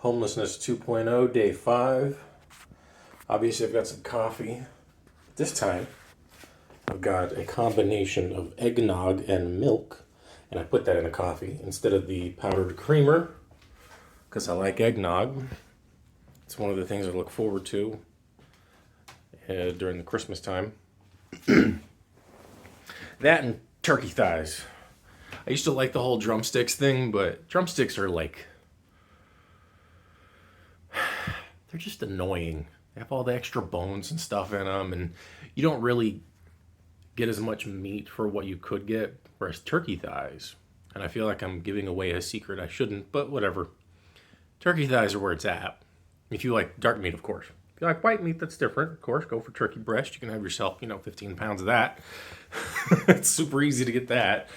Homelessness 2.0, day 5. Obviously, I've got some coffee. This time, I've got a combination of eggnog and milk, and I put that in the coffee instead of the powdered creamer because I like eggnog. It's one of the things I look forward to during the Christmas time. That and turkey thighs. I used to like the whole drumsticks thing, but drumsticks are like, they're just annoying. They have all the extra bones and stuff in them, and you don't really get as much meat for what you could get, whereas turkey thighs. And I feel like I'm giving away a secret I shouldn't, but whatever. Turkey thighs are where it's at. If you like dark meat, of course. If you like white meat, that's different. Of course, go for turkey breast. You can have yourself, 15 pounds of that. It's super easy to get that.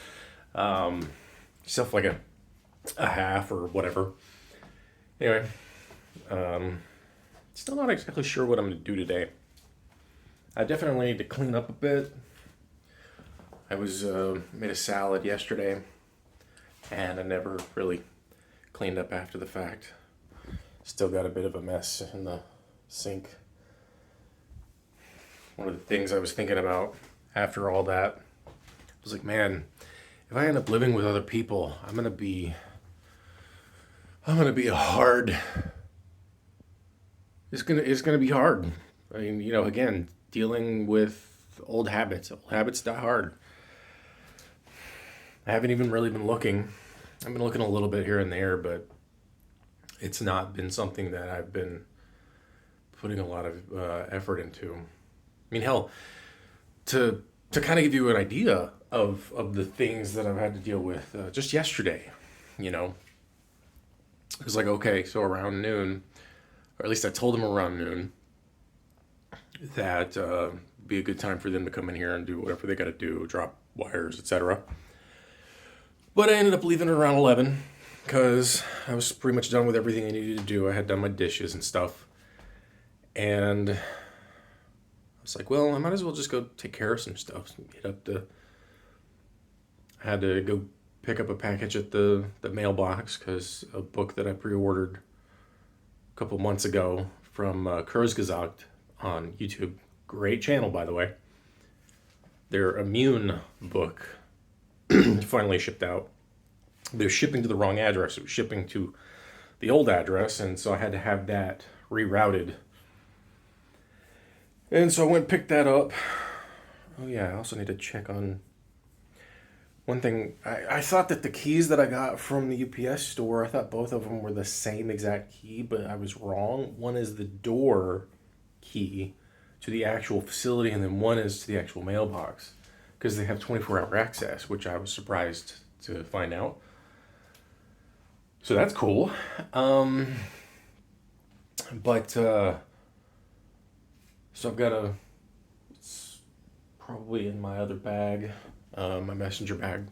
Yourself like a half or whatever. Anyway, still not exactly sure what I'm going to do today. I definitely need to clean up a bit. I made a salad yesterday, and I never really cleaned up after the fact. Still got a bit of a mess in the sink. One of the things I was thinking about after all that was like, man, if I end up living with other people, I'm gonna be a hard. It's gonna be hard. I mean, again, dealing with old habits. Old habits die hard. I haven't even really been looking. I've been looking a little bit here and there, but it's not been something that I've been putting a lot of effort into. I mean, hell, to kind of give you an idea of the things that I've had to deal with just yesterday, it was like, okay, so around noon, or at least I told them around noon that be a good time for them to come in here and do whatever they got to do, drop wires, etc. But I ended up leaving around 11 because I was pretty much done with everything I needed to do. I had done my dishes and stuff. And I was like, well, I might as well just go take care of some stuff. I had to go pick up a package at the mailbox because a book that I pre-ordered a couple months ago from Kurzgesagt on YouTube. Great channel, by the way. Their immune book finally shipped out. But it was shipping to the wrong address. It was shipping to the old address, and so I had to have that rerouted. And so I went and picked that up. Oh yeah, I also need to check on one thing. I thought that the keys that I got from the UPS store, I thought both of them were the same exact key, but I was wrong. One is the door key to the actual facility, and then one is to the actual mailbox, because they have 24-hour access, which I was surprised to find out. So that's cool. So I've got it's probably in my other bag, my messenger bag.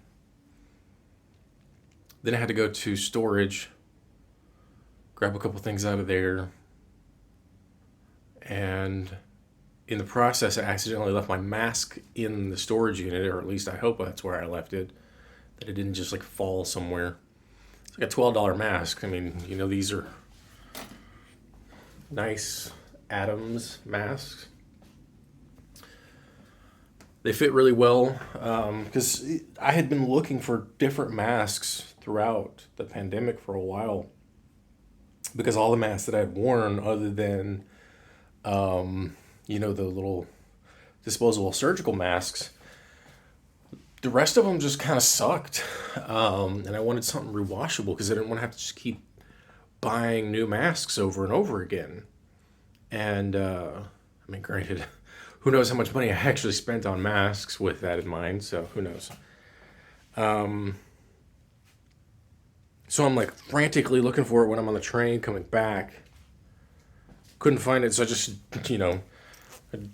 Then I had to go to storage, grab a couple things out of there, and in the process, I accidentally left my mask in the storage unit, or at least I hope that's where I left it, that it didn't just like fall somewhere. It's like a $12 mask. I mean, these are nice Adams masks. They fit really well because I had been looking for different masks throughout the pandemic for a while, because all the masks that I had worn, other than the little disposable surgical masks, the rest of them just kind of sucked. And I wanted something rewashable because I didn't want to have to just keep buying new masks over and over again. And, granted, who knows how much money I actually spent on masks with that in mind, so who knows. So I'm like frantically looking for it when I'm on the train coming back. Couldn't find it, so I just, I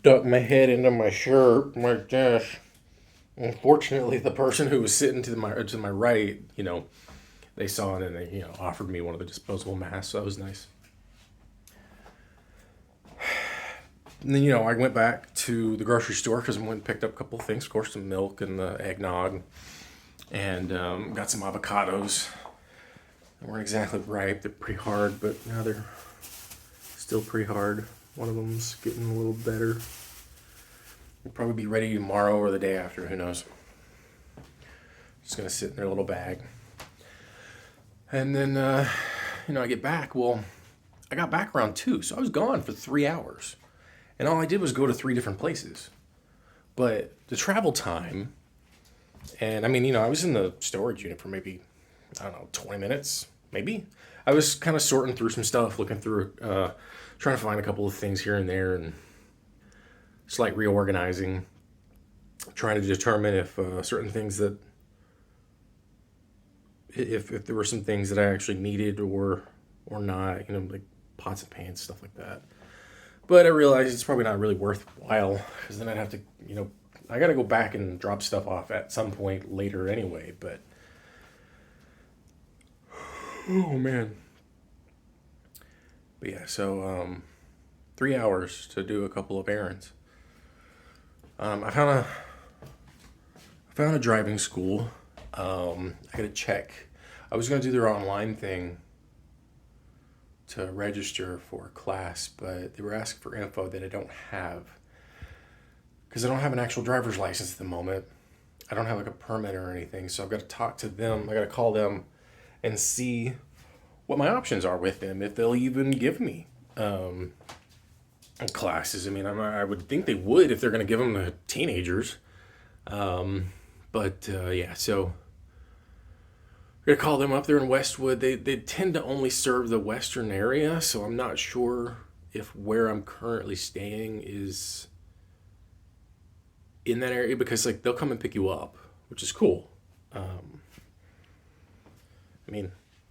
ducked my head into my shirt, my desk. Unfortunately, the person who was sitting to my right, they saw it and they, offered me one of the disposable masks, so that was nice. And then, I went back to the grocery store because I went and picked up a couple of things, of course, some milk and the eggnog, and got some avocados. They weren't exactly ripe. They're pretty hard, but now they're still pretty hard. One of them's getting a little better. They'll probably be ready tomorrow or the day after. Who knows? Just gonna sit in their little bag. And then, I get back. Well, I got back around 2, so I was gone for 3 hours. And all I did was go to 3 different places. But the travel time, and I was in the storage unit for maybe, 20 minutes, maybe. I was kind of sorting through some stuff, looking through, trying to find a couple of things here and there, and slight reorganizing, trying to determine if certain things that, if there were some things that I actually needed or not, like pots and pans, stuff like that. But I realized it's probably not really worthwhile because then I'd have to, I got to go back and drop stuff off at some point later anyway. But, oh man. But yeah, so 3 hours to do a couple of errands. I found a driving school. I got to check. I was going to do their online thing to register for a class, but they were asking for info that I don't have because I don't have an actual driver's license at the moment. I don't have like a permit or anything, so I've got to talk to them. I got to call them and see what my options are with them, if they'll even give me classes. I would think they would if they're going to give them to teenagers. Yeah, so we're going to call them up there in Westwood. They tend to only serve the western area, so I'm not sure if where I'm currently staying is in that area because they'll come and pick you up, which is cool.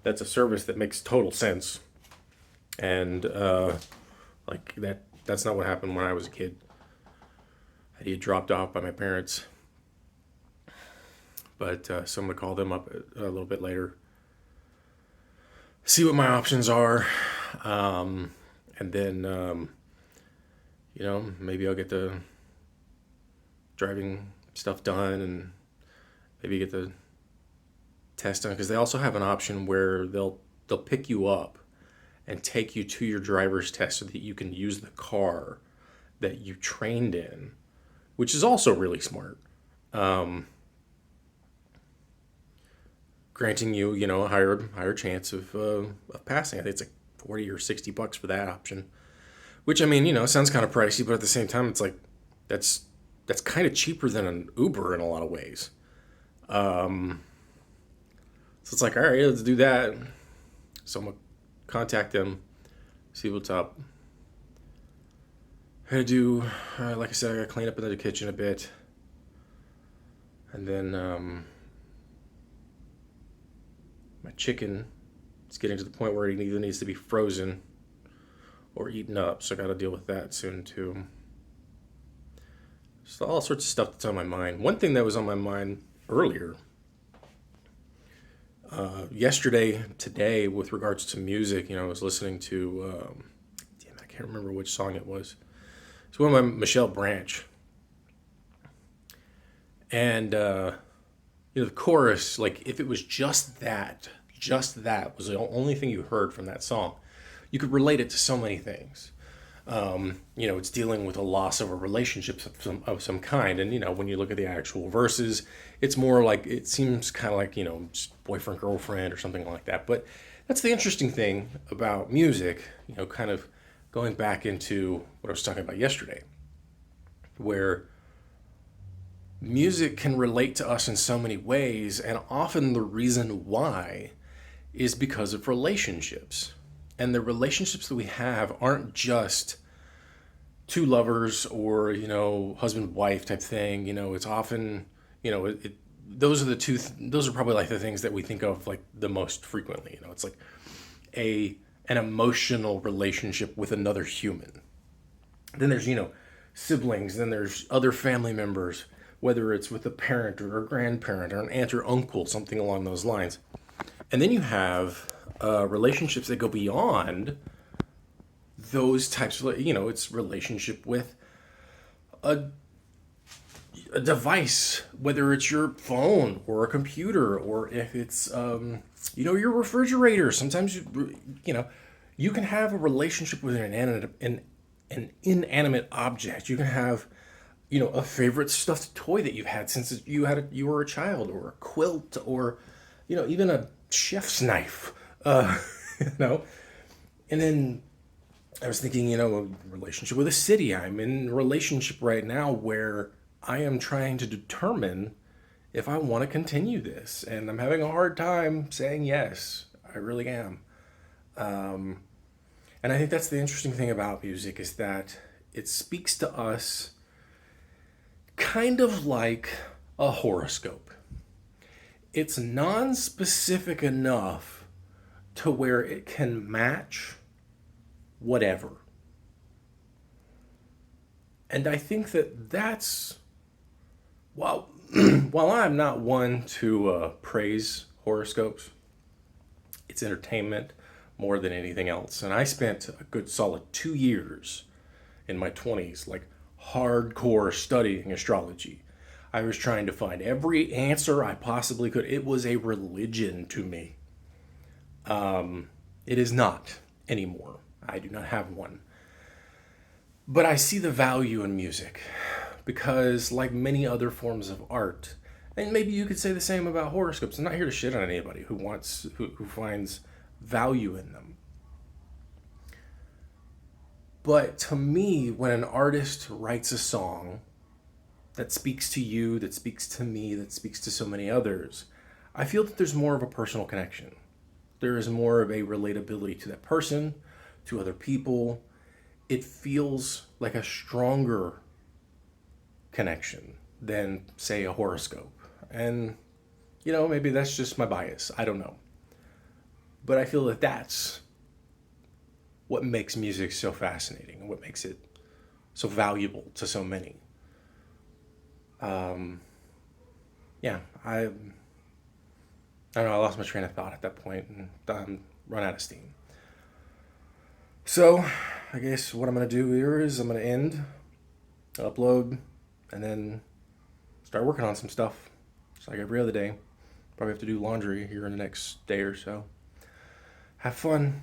That's a service that makes total sense. And that's not what happened when I was a kid. I had to get dropped off by my parents. But so I'm going to call them up a little bit later. See what my options are. And then, maybe I'll get the driving stuff done and maybe get the test done. Because they also have an option where they'll pick you up and take you to your driver's test so that you can use the car that you trained in, which is also really smart. Granting you, a higher chance of passing. I think it's like $40 or $60 for that option, which sounds kind of pricey, but at the same time, it's like that's kind of cheaper than an Uber in a lot of ways. So it's like, all right, let's do that. So I'm gonna contact them, see what's up. I gotta do, like I said, I gotta clean up in the kitchen a bit, and then my chicken is getting to the point where it either needs to be frozen or eaten up, so I got to deal with that soon too. Just all sorts of stuff that's on my mind. One thing that was on my mind earlier, today, with regards to music, I was listening to, I can't remember which song it was. It's one by Michelle Branch. And, the chorus, if it was just that was the only thing you heard from that song, you could relate it to so many things. It's dealing with a loss of a relationship of some kind. And, when you look at the actual verses, it's more like, it seems kind of like, just boyfriend, girlfriend or something like that. But that's the interesting thing about music, kind of going back into what I was talking about yesterday, where music can relate to us in so many ways, and often the reason why is because of relationships. And the relationships that we have aren't just two lovers or, husband, wife type thing. It's often, those are probably like the things that we think of like the most frequently. It's like an emotional relationship with another human. Then there's, siblings, then there's other family members, whether it's with a parent or a grandparent or an aunt or uncle, something along those lines. And then you have relationships that go beyond those types of, it's relationship with a a device, whether it's your phone or a computer, or if it's your refrigerator. Sometimes you can have a relationship with an inanimate object. You can have a favorite stuffed toy that you've had since you were a child, or a quilt, or even a chef's knife. You know, and then I was thinking, a relationship with a city. I'm in a relationship right now where I am trying to determine if I want to continue this, and I'm having a hard time saying yes. I really am. And I think that's the interesting thing about music, is that it speaks to us kind of like a horoscope. It's non-specific enough to where it can match whatever. And I think that that's, while while I'm not one to praise horoscopes, it's entertainment more than anything else. And I spent a good solid 2 years in my 20s, like, hardcore studying astrology. I was trying to find every answer I possibly could. It was a religion to me. It is not anymore. I do not have one. But I see the value in music because, like many other forms of art, and maybe you could say the same about horoscopes. I'm not here to shit on anybody who finds value in them. But to me, when an artist writes a song that speaks to you, that speaks to me, that speaks to so many others, I feel that there's more of a personal connection. There is more of a relatability to that person, to other people. It feels like a stronger connection than, say, a horoscope. And, maybe that's just my bias. I don't know. But I feel that that's what makes music so fascinating and what makes it so valuable to so many. Yeah, I don't know, I lost my train of thought at that point and run out of steam. So, I guess what I'm going to do here is I'm going to end, upload, and then start working on some stuff. It's like every other day. Probably have to do laundry here in the next day or so. Have fun.